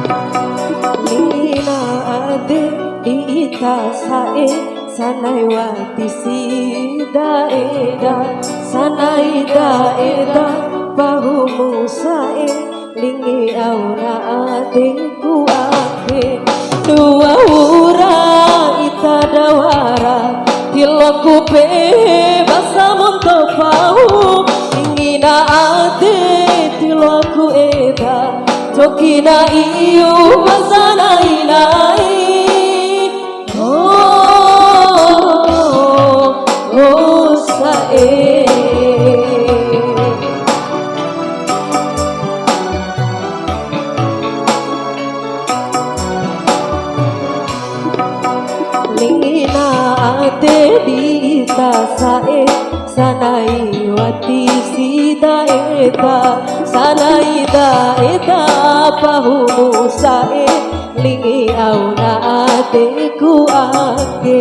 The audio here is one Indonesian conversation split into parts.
Lina ade diita sae sanai wati sida eda sanai da eda bahumu sae lingi aura ade ku ake dua ura ita dawara tilaku pe basa monto pau ingina ade tilaku eda Tokina iyo masana inai oh sae Lingina ate dita sae sanai wati sida eta sanai da eta pahumu sae lingi auna ate ku ake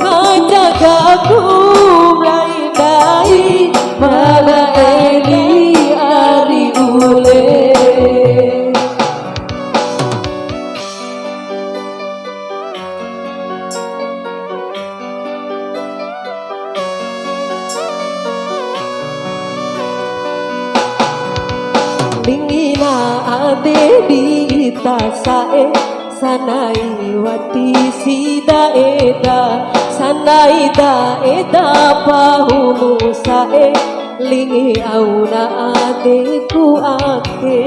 Kajagaku mlaidai mala eli ari ule Lingina ade dita sae sanai wati sida eda sanai da eda pahumu sae lingi auna ade ku ake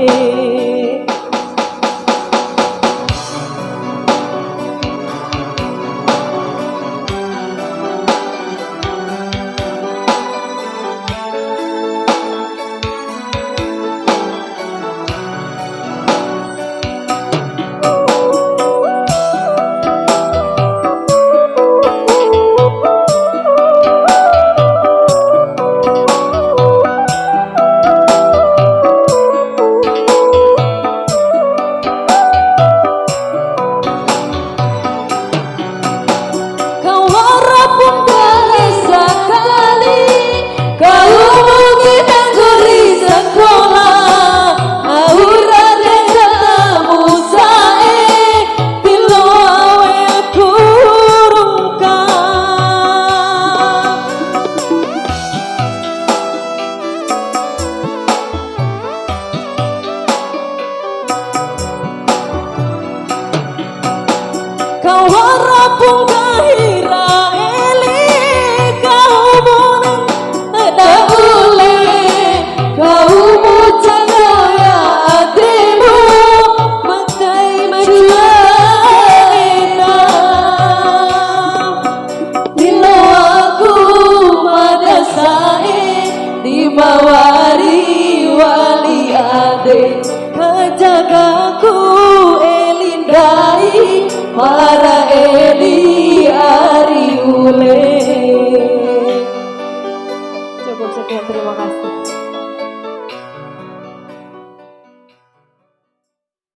Kau harapung kahira eli kau monang ada ule kau mucana ya ademu makai majuana dilo aku madasai di mawari wali ade kajagaku elindai para eli ari ule